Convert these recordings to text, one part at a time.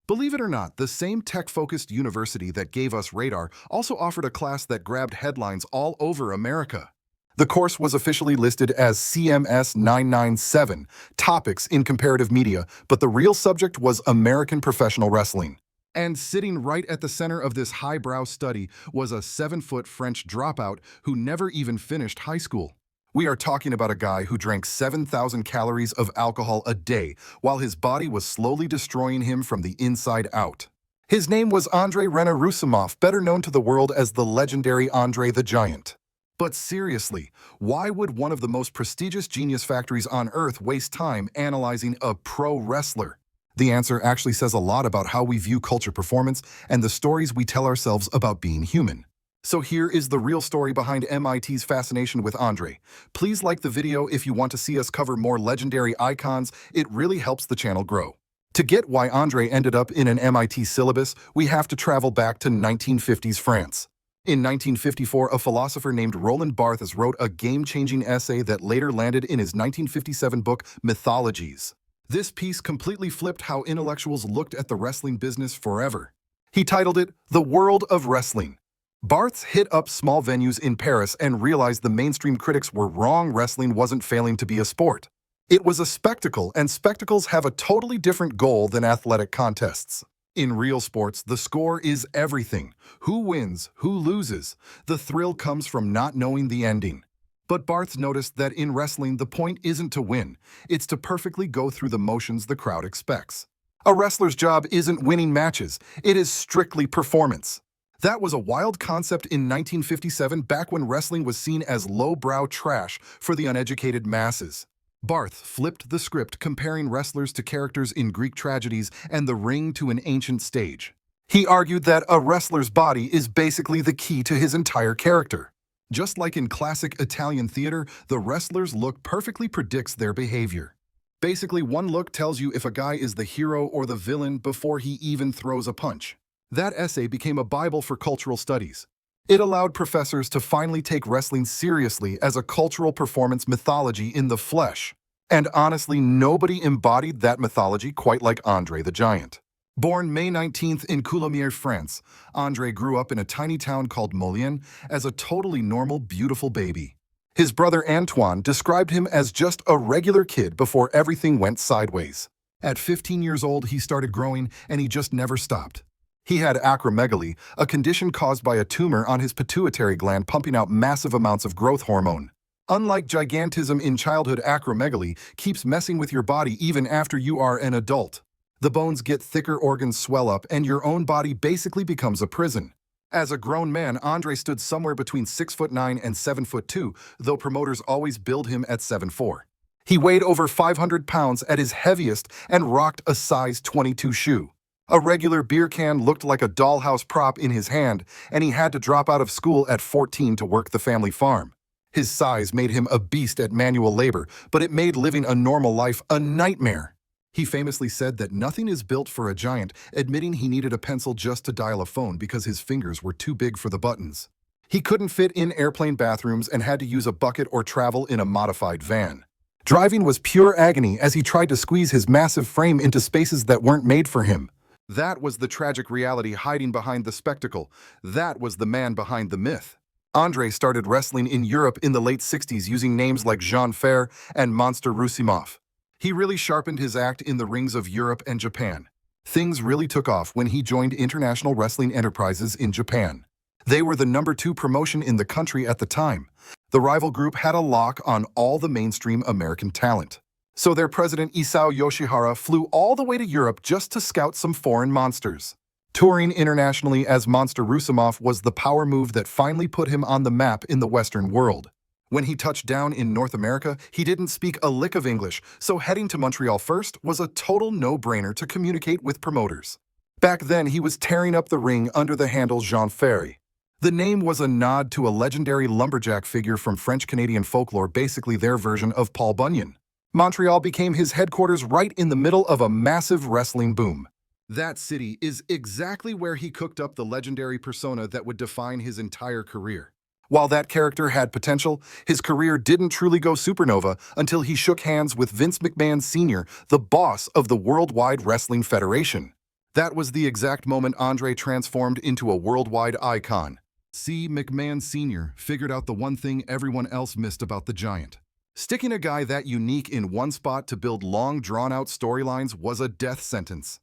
Believe it or not, the same tech-focused university that gave us radar also offered a class that grabbed headlines all over America. The course was officially listed as CMS 997, Topics in Comparative Media, but the real subject was American professional wrestling. And sitting right at the center of this highbrow study was a 7-foot French dropout who never even finished high school. We are talking about a guy who drank 7,000 calories of alcohol a day while his body was slowly destroying him from the inside out. His name was Andrei Roussimoff, better known to the world as the legendary Andre the Giant. But seriously, why would one of the most prestigious genius factories on Earth waste time analyzing a pro wrestler? The answer actually says a lot about how we view culture performance and the stories we tell ourselves about being human. So here is the real story behind MIT's fascination with Andre. Please like the video if you want to see us cover more legendary icons. It really helps the channel grow. To get why Andre ended up in an MIT syllabus, we have to travel back to 1950s France. In 1954, a philosopher named Roland Barthes wrote a game-changing essay that later landed in his 1957 book, Mythologies. This piece completely flipped how intellectuals looked at the wrestling business forever. He titled it, The World of Wrestling. Barthes hit up small venues in Paris and realized the mainstream critics were wrong. Wrestling wasn't failing to be a sport. It was a spectacle, and spectacles have a totally different goal than athletic contests. In real sports, the score is everything. Who wins, who loses. The thrill comes from not knowing the ending. But Barthes noticed that in wrestling, the point isn't to win. It's to perfectly go through the motions the crowd expects. A wrestler's job isn't winning matches. It is strictly performance. That was a wild concept in 1957, back when wrestling was seen as lowbrow trash for the uneducated masses. Barthes flipped the script, comparing wrestlers to characters in Greek tragedies and the ring to an ancient stage. He argued that a wrestler's body is basically the key to his entire character. Just like in classic Italian theater, the wrestler's look perfectly predicts their behavior. Basically, one look tells you if a guy is the hero or the villain before he even throws a punch. That essay became a Bible for cultural studies. It allowed professors to finally take wrestling seriously as a cultural performance mythology in the flesh. And honestly, nobody embodied that mythology quite like Andre the Giant. Born May 19th in Coulommiers, France, Andre grew up in a tiny town called Moulins as a totally normal, beautiful baby. His brother Antoine described him as just a regular kid before everything went sideways. At 15 years old, he started growing, and he just never stopped. He had acromegaly, a condition caused by a tumor on his pituitary gland pumping out massive amounts of growth hormone. Unlike gigantism in childhood, acromegaly keeps messing with your body even after you are an adult. The bones get thicker, organs swell up, and your own body basically becomes a prison. As a grown man, Andre stood somewhere between 6'9" and 7'2", though promoters always billed him at 7'4". He weighed over 500 pounds at his heaviest and rocked a size 22 shoe. A regular beer can looked like a dollhouse prop in his hand, and he had to drop out of school at 14 to work the family farm. His size made him a beast at manual labor, but it made living a normal life a nightmare. He famously said that nothing is built for a giant, admitting he needed a pencil just to dial a phone because his fingers were too big for the buttons. He couldn't fit in airplane bathrooms and had to use a bucket or travel in a modified van. Driving was pure agony as he tried to squeeze his massive frame into spaces that weren't made for him. That was the tragic reality hiding behind the spectacle. That was the man behind the myth. Andre started wrestling in Europe in the late 60s using names like Jean Fer and Monster Roussimoff. He really sharpened his act in the rings of Europe and Japan. Things really took off when he joined International Wrestling Enterprises in Japan. They were the #2 promotion in the country at the time. The rival group had a lock on all the mainstream American talent. So their president Isao Yoshihara flew all the way to Europe just to scout some foreign monsters. Touring internationally as Monster Roussimoff was the power move that finally put him on the map in the Western world. When he touched down in North America, he didn't speak a lick of English, so heading to Montreal first was a total no-brainer to communicate with promoters. Back then, he was tearing up the ring under the handle Jean Ferry. The name was a nod to a legendary lumberjack figure from French-Canadian folklore, basically their version of Paul Bunyan. Montreal became his headquarters right in the middle of a massive wrestling boom. That city is exactly where he cooked up the legendary persona that would define his entire career. While that character had potential, his career didn't truly go supernova until he shook hands with Vince McMahon Sr., the boss of the Worldwide Wrestling Federation. That was the exact moment Andre transformed into a worldwide icon. C. McMahon Sr. figured out the one thing everyone else missed about the Giant. Sticking a guy that unique in one spot to build long, drawn-out storylines was a death sentence.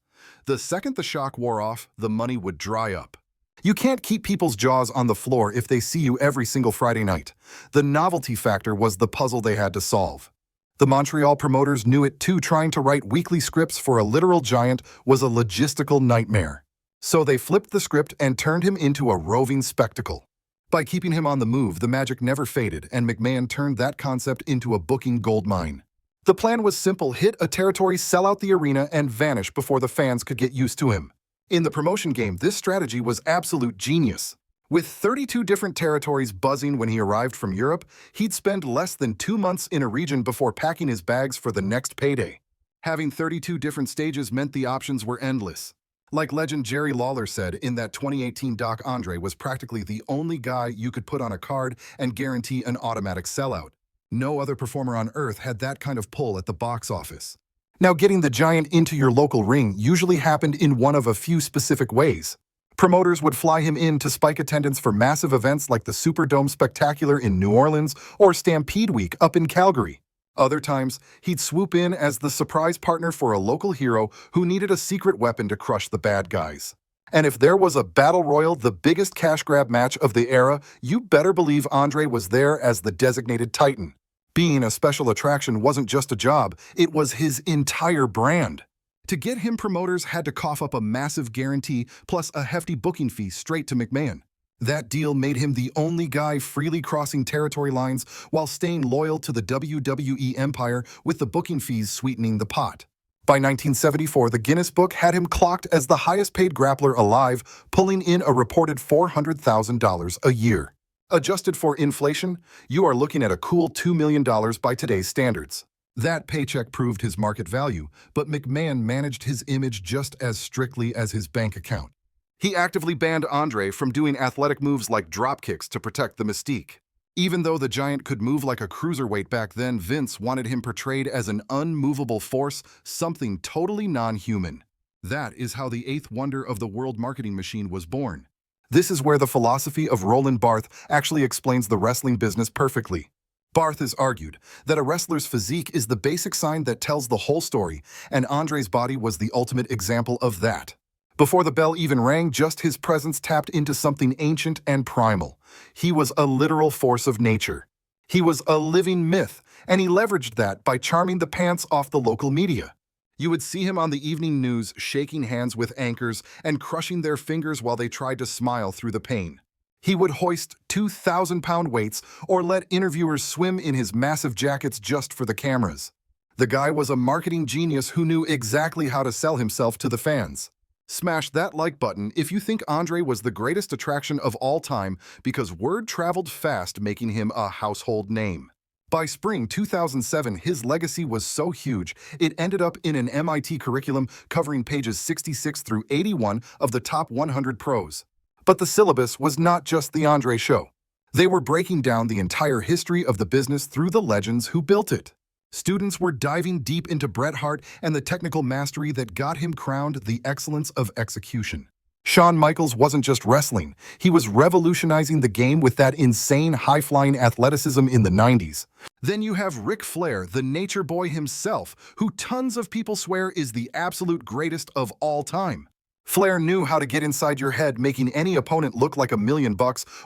The second the shock wore off, the money would dry up. You can't keep people's jaws on the floor if they see you every single Friday night. The novelty factor was the puzzle they had to solve. The Montreal promoters knew it too. Trying to write weekly scripts for a literal giant was a logistical nightmare. So they flipped the script and turned him into a roving spectacle. By keeping him on the move, the magic never faded, and McMahon turned that concept into a booking goldmine. The plan was simple: hit a territory, sell out the arena, and vanish before the fans could get used to him. In the promotion game, this strategy was absolute genius. With 32 different territories buzzing when he arrived from Europe, he'd spend less than 2 months in a region before packing his bags for the next payday. Having 32 different stages meant the options were endless. Like legend Jerry Lawler said in that 2018 doc, Andre was practically the only guy you could put on a card and guarantee an automatic sellout. No other performer on Earth had that kind of pull at the box office. Now, getting the Giant into your local ring usually happened in one of a few specific ways. Promoters would fly him in to spike attendance for massive events like the Superdome Spectacular in New Orleans or Stampede Week up in Calgary. Other times, he'd swoop in as the surprise partner for a local hero who needed a secret weapon to crush the bad guys. And if there was a battle royal, the biggest cash grab match of the era, you better believe Andre was there as the designated titan. Being a special attraction wasn't just a job, it was his entire brand. To get him, promoters had to cough up a massive guarantee plus a hefty booking fee straight to McMahon. That deal made him the only guy freely crossing territory lines while staying loyal to the WWE empire, with the booking fees sweetening the pot. By 1974, the Guinness Book had him clocked as the highest-paid grappler alive, pulling in a reported $400,000 a year. Adjusted for inflation, you are looking at a cool $2 million by today's standards. That paycheck proved his market value, but McMahon managed his image just as strictly as his bank account. He actively banned Andre from doing athletic moves like dropkicks to protect the mystique. Even though the Giant could move like a cruiserweight back then, Vince wanted him portrayed as an unmovable force, something totally non-human. That is how the eighth wonder of the world marketing machine was born. This is where the philosophy of Roland Barthes actually explains the wrestling business perfectly. Barthes has argued that a wrestler's physique is the basic sign that tells the whole story, and Andre's body was the ultimate example of that. Before the bell even rang, just his presence tapped into something ancient and primal. He was a literal force of nature. He was a living myth, and he leveraged that by charming the pants off the local media. You would see him on the evening news shaking hands with anchors and crushing their fingers while they tried to smile through the pain. He would hoist 2,000-pound weights or let interviewers swim in his massive jackets just for the cameras. The guy was a marketing genius who knew exactly how to sell himself to the fans. Smash that like button if you think Andre was the greatest attraction of all time, because word traveled fast, making him a household name. By spring 2007, his legacy was so huge, it ended up in an MIT curriculum covering pages 66 through 81 of the top 100 pros. But the syllabus was not just the Andre show. They were breaking down the entire history of the business through the legends who built it. Students were diving deep into Bret Hart and the technical mastery that got him crowned the excellence of execution. Shawn Michaels wasn't just wrestling, he was revolutionizing the game with that insane high-flying athleticism in the 90s. Then you have Ric Flair, the nature boy himself, who tons of people swear is the absolute greatest of all time. Flair knew how to get inside your head, making any opponent look like $1 million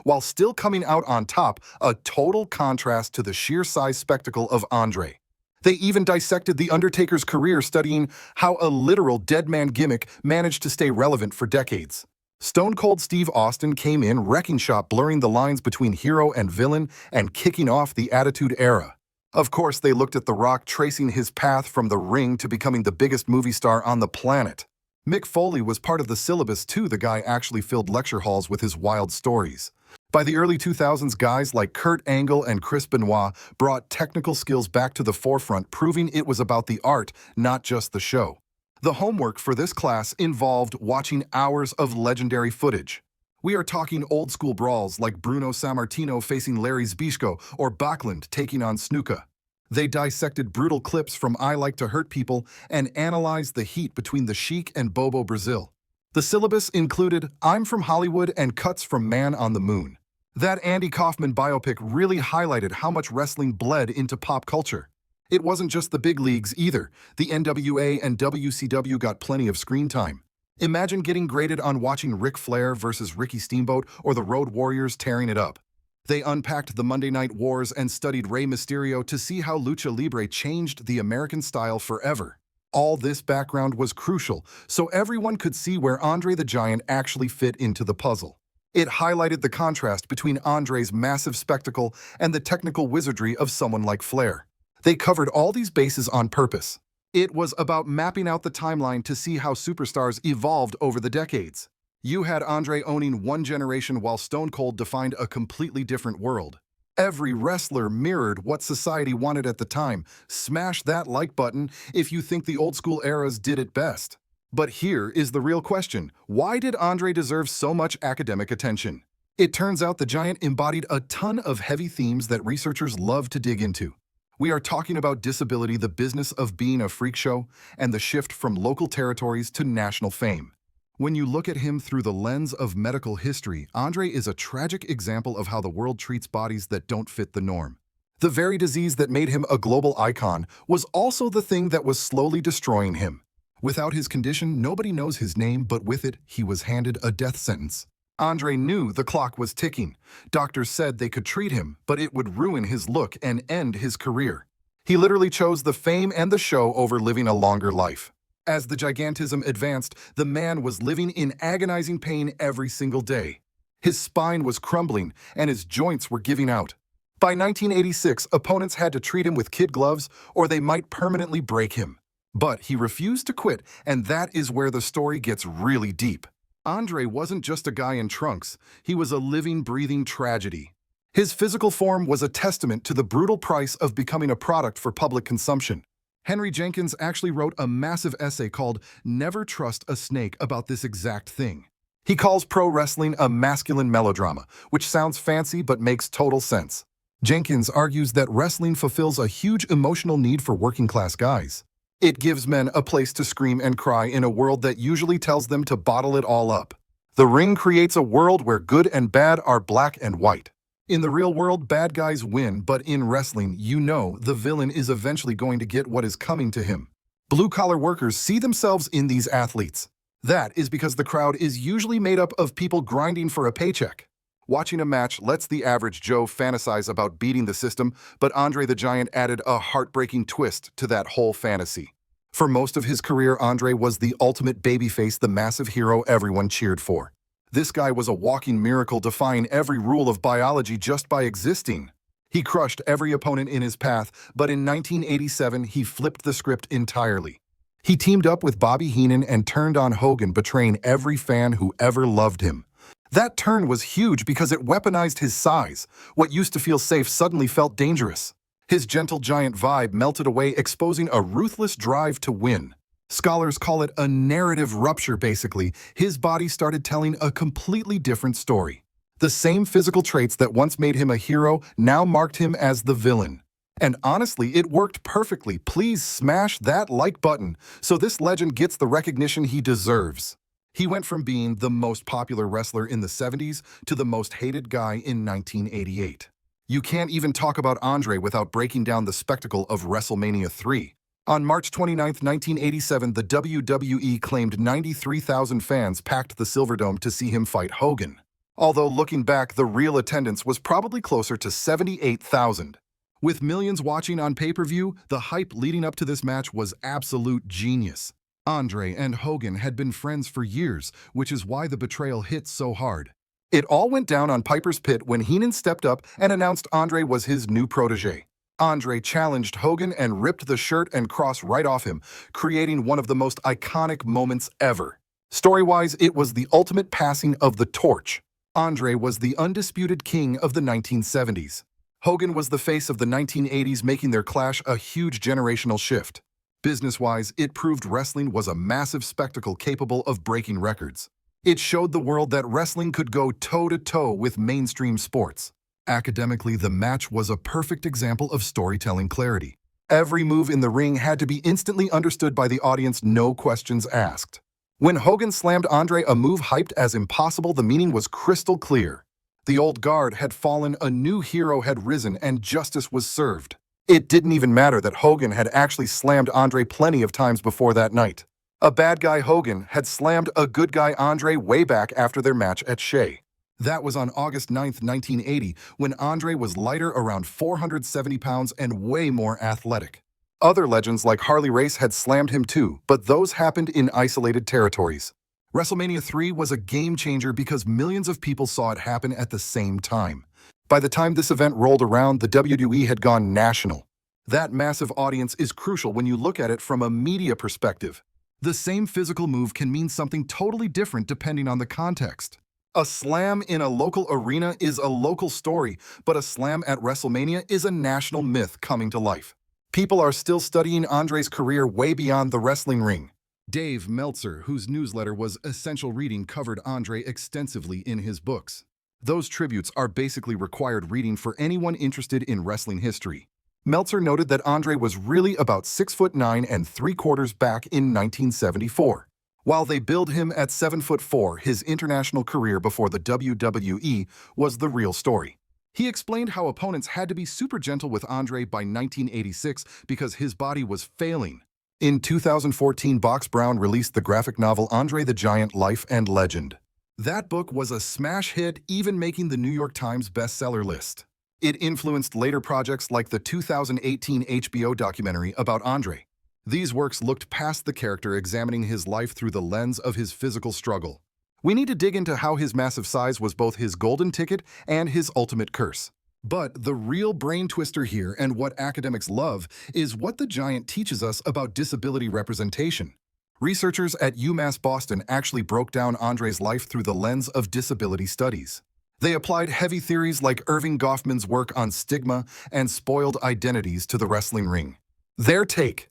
while still coming out on top, a total contrast to the sheer size spectacle of Andre. They even dissected The Undertaker's career, studying how a literal dead man gimmick managed to stay relevant for decades. Stone Cold Steve Austin came in, wrecking shop, blurring the lines between hero and villain and kicking off the Attitude Era. Of course, they looked at The Rock, tracing his path from the ring to becoming the biggest movie star on the planet. Mick Foley was part of the syllabus too. The guy actually filled lecture halls with his wild stories. By the early 2000s, guys like Kurt Angle and Chris Benoit brought technical skills back to the forefront, proving it was about the art, not just the show. The homework for this class involved watching hours of legendary footage. We are talking old-school brawls like Bruno Sammartino facing Larry Zbyszko or Backlund taking on Snuka. They dissected brutal clips from I Like to Hurt People and analyzed the heat between the Sheik and Bobo Brazil. The syllabus included I'm from Hollywood and cuts from Man on the Moon. That Andy Kaufman biopic really highlighted how much wrestling bled into pop culture. It wasn't just the big leagues either. The NWA and WCW got plenty of screen time. Imagine getting graded on watching Ric Flair versus Ricky Steamboat or the Road Warriors tearing it up. They unpacked the Monday Night Wars and studied Rey Mysterio to see how Lucha Libre changed the American style forever. All this background was crucial, so everyone could see where Andre the Giant actually fit into the puzzle. It highlighted the contrast between Andre's massive spectacle and the technical wizardry of someone like Flair. They covered all these bases on purpose. It was about mapping out the timeline to see how superstars evolved over the decades. You had Andre owning one generation while Stone Cold defined a completely different world. Every wrestler mirrored what society wanted at the time. Smash that like button if you think the old school eras did it best. But here is the real question. Why did Andre deserve so much academic attention? It turns out the Giant embodied a ton of heavy themes that researchers love to dig into. We are talking about disability, the business of being a freak show, and the shift from local territories to national fame. When you look at him through the lens of medical history, Andre is a tragic example of how the world treats bodies that don't fit the norm. The very disease that made him a global icon was also the thing that was slowly destroying him. Without his condition, nobody knows his name, but with it, he was handed a death sentence. Andre knew the clock was ticking. Doctors said they could treat him, but it would ruin his look and end his career. He literally chose the fame and the show over living a longer life. As the gigantism advanced, the man was living in agonizing pain every single day. His spine was crumbling, and his joints were giving out. By 1986, opponents had to treat him with kid gloves, or they might permanently break him. But he refused to quit, and that is where the story gets really deep. Andre wasn't just a guy in trunks. He was a living, breathing tragedy. His physical form was a testament to the brutal price of becoming a product for public consumption. Henry Jenkins actually wrote a massive essay called Never Trust a Snake about this exact thing. He calls pro wrestling a masculine melodrama, which sounds fancy but makes total sense. Jenkins argues that wrestling fulfills a huge emotional need for working-class guys. It gives men a place to scream and cry in a world that usually tells them to bottle it all up. The ring creates a world where good and bad are black and white. In the real world, bad guys win, but in wrestling, you know the villain is eventually going to get what is coming to him. Blue-collar workers see themselves in these athletes. That is because the crowd is usually made up of people grinding for a paycheck. Watching a match lets the average Joe fantasize about beating the system, but Andre the Giant added a heartbreaking twist to that whole fantasy. For most of his career, Andre was the ultimate babyface, the massive hero everyone cheered for. This guy was a walking miracle, defying every rule of biology just by existing. He crushed every opponent in his path, but in 1987, he flipped the script entirely. He teamed up with Bobby Heenan and turned on Hogan, betraying every fan who ever loved him. That turn was huge because it weaponized his size. What used to feel safe suddenly felt dangerous. His gentle giant vibe melted away, exposing a ruthless drive to win. Scholars call it a narrative rupture, basically. His body started telling a completely different story. The same physical traits that once made him a hero now marked him as the villain. And honestly, it worked perfectly. Please smash that like button so this legend gets the recognition he deserves. He went from being the most popular wrestler in the 70s to the most hated guy in 1988. You can't even talk about Andre without breaking down the spectacle of WrestleMania 3. On March 29, 1987, the WWE claimed 93,000 fans packed the Silverdome to see him fight Hogan. Although looking back, the real attendance was probably closer to 78,000. With millions watching on pay-per-view, the hype leading up to this match was absolute genius. Andre and Hogan had been friends for years, which is why the betrayal hit so hard. It all went down on Piper's Pit when Heenan stepped up and announced Andre was his new protege. Andre challenged Hogan and ripped the shirt and cross right off him, creating one of the most iconic moments ever. Story-wise, it was the ultimate passing of the torch. Andre was the undisputed king of the 1970s. Hogan was the face of the 1980s, making their clash a huge generational shift. Business-wise, it proved wrestling was a massive spectacle capable of breaking records. It showed the world that wrestling could go toe-to-toe with mainstream sports. Academically, the match was a perfect example of storytelling clarity. Every move in the ring had to be instantly understood by the audience, no questions asked. When Hogan slammed Andre, a move hyped as impossible, the meaning was crystal clear. The old guard had fallen, a new hero had risen, and justice was served. It didn't even matter that Hogan had actually slammed Andre plenty of times before that night. A bad guy Hogan had slammed a good guy Andre way back after their match at Shea. That was on August 9th, 1980, when Andre was lighter, around 470 pounds, and way more athletic. Other legends like Harley Race had slammed him too, but those happened in isolated territories. WrestleMania 3 was a game changer because millions of people saw it happen at the same time. By the time this event rolled around, the WWE had gone national. That massive audience is crucial when you look at it from a media perspective. The same physical move can mean something totally different depending on the context. A slam in a local arena is a local story, but a slam at WrestleMania is a national myth coming to life. People are still studying Andre's career way beyond the wrestling ring. Dave Meltzer, whose newsletter was Essential Reading, covered Andre extensively in his books. Those tributes are basically required reading for anyone interested in wrestling history. Meltzer noted that Andre was really about 6'9" and 3/4 back in 1974. While they billed him at 7'4", his international career before the WWE was the real story. He explained how opponents had to be super gentle with Andre by 1986 because his body was failing. In 2014, Box Brown released the graphic novel Andre the Giant: Life and Legend. That book was a smash hit, even making the New York Times bestseller list. It influenced later projects like the 2018 HBO documentary about Andre. These works looked past the character, examining his life through the lens of his physical struggle. We need to dig into how his massive size was both his golden ticket and his ultimate curse. But the real brain twister here, and what academics love, is what the Giant teaches us about disability representation. Researchers at UMass Boston actually broke down Andre's life through the lens of disability studies. They applied heavy theories like Irving Goffman's work on stigma and spoiled identities to the wrestling ring. Their take: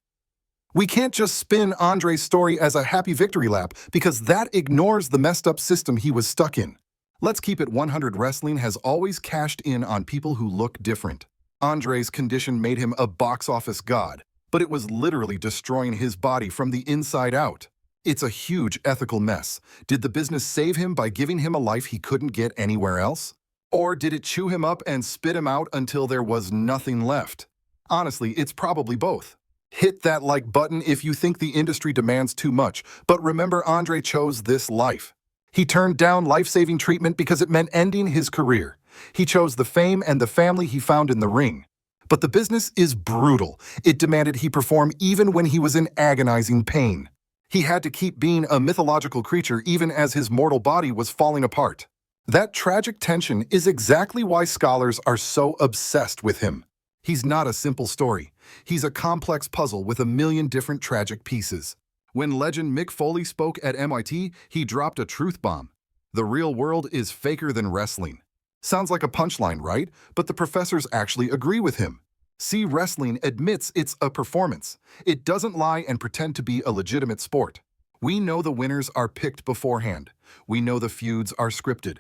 we can't just spin Andre's story as a happy victory lap because that ignores the messed up system he was stuck in. Let's keep it 100. Wrestling has always cashed in on people who look different. Andre's condition made him a box office god, but it was literally destroying his body from the inside out. It's a huge ethical mess. Did the business save him by giving him a life he couldn't get anywhere else? Or did it chew him up and spit him out until there was nothing left? Honestly, it's probably both. Hit that like button if you think the industry demands too much, but remember, Andre chose this life. He turned down life-saving treatment because it meant ending his career. He chose the fame and the family he found in the ring. But the business is brutal. It demanded he perform even when he was in agonizing pain. He had to keep being a mythological creature even as his mortal body was falling apart. That tragic tension is exactly why scholars are so obsessed with him. He's not a simple story. He's a complex puzzle with a million different tragic pieces. When legend Mick Foley spoke at MIT, he dropped a truth bomb. The real world is faker than wrestling. Sounds like a punchline, right? But the professors actually agree with him. See, wrestling admits it's a performance. It doesn't lie and pretend to be a legitimate sport. We know the winners are picked beforehand. We know the feuds are scripted.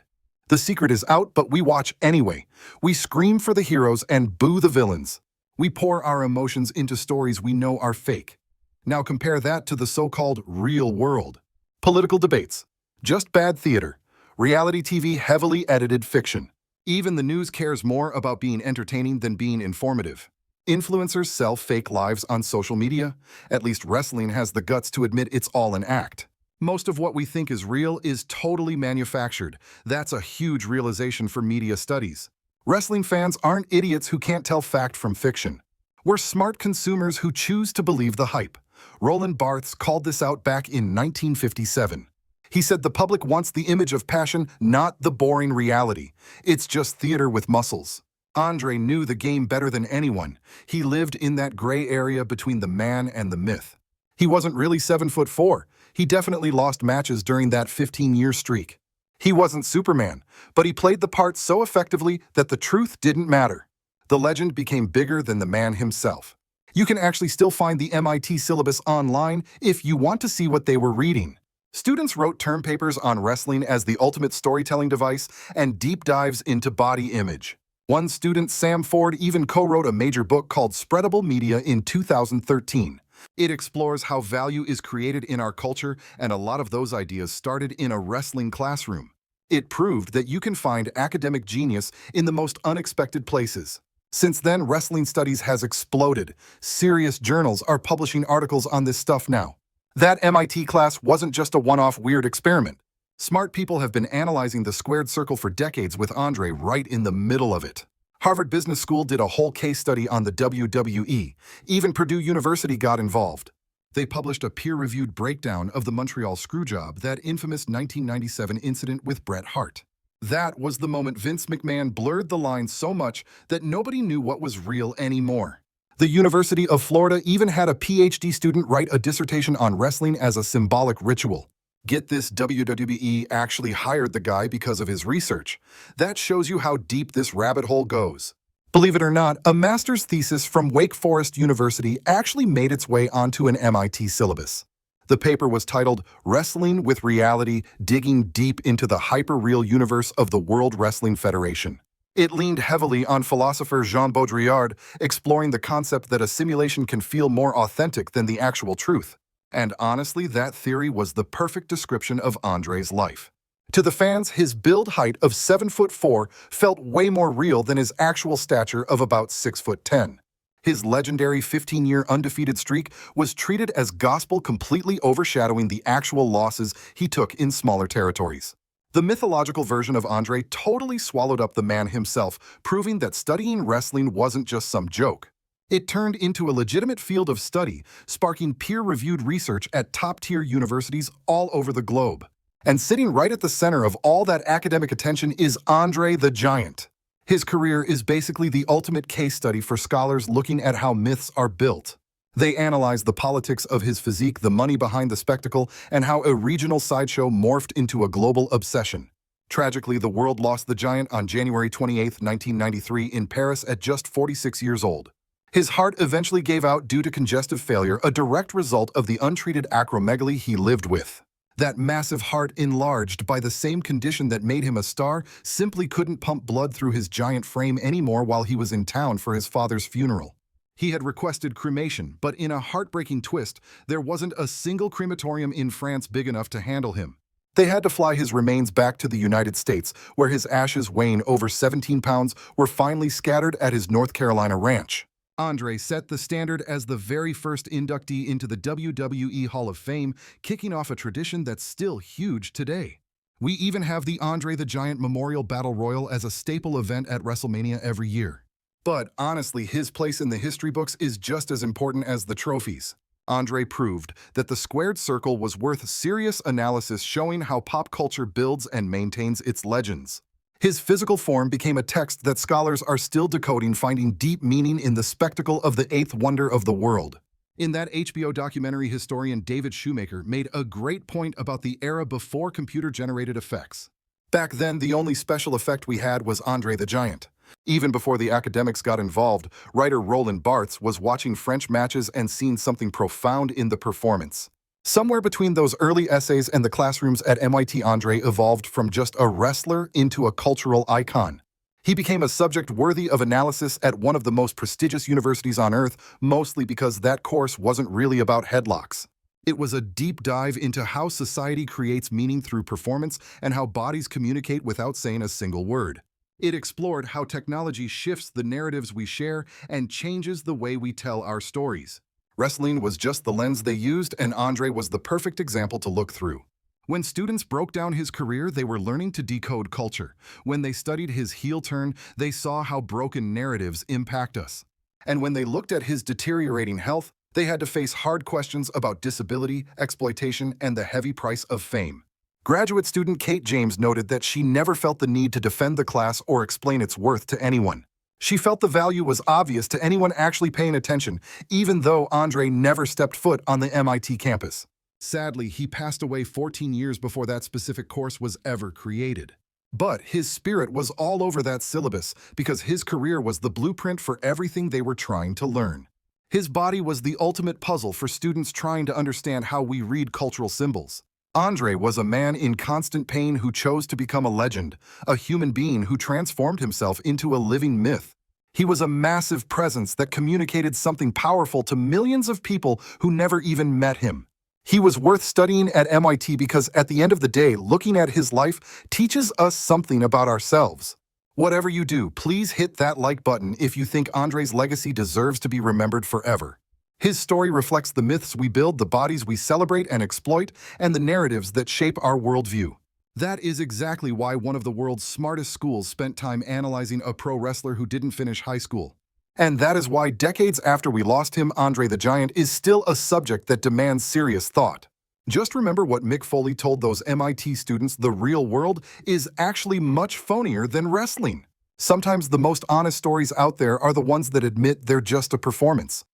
The secret is out, but we watch anyway. We scream for the heroes and boo the villains. We pour our emotions into stories we know are fake. Now compare that to the so-called real world. Political debates. Just bad theater. Reality TV, heavily edited fiction. Even the news cares more about being entertaining than being informative. Influencers sell fake lives on social media. At least wrestling has the guts to admit it's all an act. Most of what we think is real is totally manufactured. That's a huge realization for media studies. Wrestling fans aren't idiots who can't tell fact from fiction. We're smart consumers who choose to believe the hype. Roland Barthes called this out back in 1957. He said the public wants the image of passion, not the boring reality. It's just theater with muscles. Andre knew the game better than anyone. He lived in that gray area between the man and the myth. He wasn't really 7'4". He definitely lost matches during that 15-year streak. He wasn't Superman, but he played the part so effectively that the truth didn't matter. The legend became bigger than the man himself. You can actually still find the MIT syllabus online if you want to see what they were reading. Students wrote term papers on wrestling as the ultimate storytelling device and deep dives into body image. One student, Sam Ford, even co-wrote a major book called Spreadable Media in 2013. It explores how value is created in our culture, and a lot of those ideas started in a wrestling classroom. It proved that you can find academic genius in the most unexpected places. Since then, wrestling studies has exploded. Serious journals are publishing articles on this stuff now. That MIT class wasn't just a one-off weird experiment. Smart people have been analyzing the squared circle for decades with Andre right in the middle of it. Harvard Business School did a whole case study on the WWE. Even Purdue University got involved. They published a peer-reviewed breakdown of the Montreal Screwjob, that infamous 1997 incident with Bret Hart. That was the moment Vince McMahon blurred the line so much that nobody knew what was real anymore. The University of Florida even had a PhD student write a dissertation on wrestling as a symbolic ritual. Get this, WWE actually hired the guy because of his research. That shows you how deep this rabbit hole goes. Believe it or not, a master's thesis from Wake Forest University actually made its way onto an MIT syllabus. The paper was titled Wrestling with Reality, Digging Deep into the Hyper-Real Universe of the World Wrestling Federation. It leaned heavily on philosopher Jean Baudrillard, exploring the concept that a simulation can feel more authentic than the actual truth. And honestly, that theory was the perfect description of Andre's life. To the fans, his build height of 7'4" felt way more real than his actual stature of about 6'10". His legendary 15-year undefeated streak was treated as gospel, completely overshadowing the actual losses he took in smaller territories. The mythological version of Andre totally swallowed up the man himself, proving that studying wrestling wasn't just some joke. It turned into a legitimate field of study, sparking peer-reviewed research at top-tier universities all over the globe. And sitting right at the center of all that academic attention is Andre the Giant. His career is basically the ultimate case study for scholars looking at how myths are built. They analyze the politics of his physique, the money behind the spectacle, and how a regional sideshow morphed into a global obsession. Tragically, the world lost the Giant on January 28, 1993 in Paris at just 46 years old. His heart eventually gave out due to congestive failure, a direct result of the untreated acromegaly he lived with. That massive heart, enlarged by the same condition that made him a star, simply couldn't pump blood through his giant frame anymore while he was in town for his father's funeral. He had requested cremation, but in a heartbreaking twist, there wasn't a single crematorium in France big enough to handle him. They had to fly his remains back to the United States, where his ashes, weighing over 17 pounds, were finally scattered at his North Carolina ranch. Andre set the standard as the very first inductee into the WWE Hall of Fame, kicking off a tradition that's still huge today. We even have the Andre the Giant Memorial Battle Royal as a staple event at WrestleMania every year. But honestly, his place in the history books is just as important as the trophies. Andre proved that the squared circle was worth serious analysis, showing how pop culture builds and maintains its legends. His physical form became a text that scholars are still decoding, finding deep meaning in the spectacle of the eighth wonder of the world. In that HBO documentary, historian David Shoemaker made a great point about the era before computer-generated effects. Back then, the only special effect we had was Andre the Giant. Even before the academics got involved, writer Roland Barthes was watching French matches and seeing something profound in the performance. Somewhere between those early essays and the classrooms at MIT, Andre evolved from just a wrestler into a cultural icon. He became a subject worthy of analysis at one of the most prestigious universities on Earth, mostly because that course wasn't really about headlocks. It was a deep dive into how society creates meaning through performance and how bodies communicate without saying a single word. It explored how technology shifts the narratives we share and changes the way we tell our stories. Wrestling was just the lens they used, and Andre was the perfect example to look through. When students broke down his career, they were learning to decode culture. When they studied his heel turn, they saw how broken narratives impact us. And when they looked at his deteriorating health, they had to face hard questions about disability, exploitation, and the heavy price of fame. Graduate student Kate James noted that she never felt the need to defend the class or explain its worth to anyone. She felt the value was obvious to anyone actually paying attention, even though Andre never stepped foot on the MIT campus. Sadly, he passed away 14 years before that specific course was ever created. But his spirit was all over that syllabus because his career was the blueprint for everything they were trying to learn. His body was the ultimate puzzle for students trying to understand how we read cultural symbols. Andre was a man in constant pain who chose to become a legend, a human being who transformed himself into a living myth. He was a massive presence that communicated something powerful to millions of people who never even met him. He was worth studying at MIT because at the end of the day, looking at his life teaches us something about ourselves. Whatever you do, please hit that like button if you think Andre's legacy deserves to be remembered forever. His story reflects the myths we build, the bodies we celebrate and exploit, and the narratives that shape our worldview. That is exactly why one of the world's smartest schools spent time analyzing a pro wrestler who didn't finish high school. And that is why decades after we lost him, Andre the Giant is still a subject that demands serious thought. Just remember what Mick Foley told those MIT students: the real world is actually much phonier than wrestling. Sometimes the most honest stories out there are the ones that admit they're just a performance.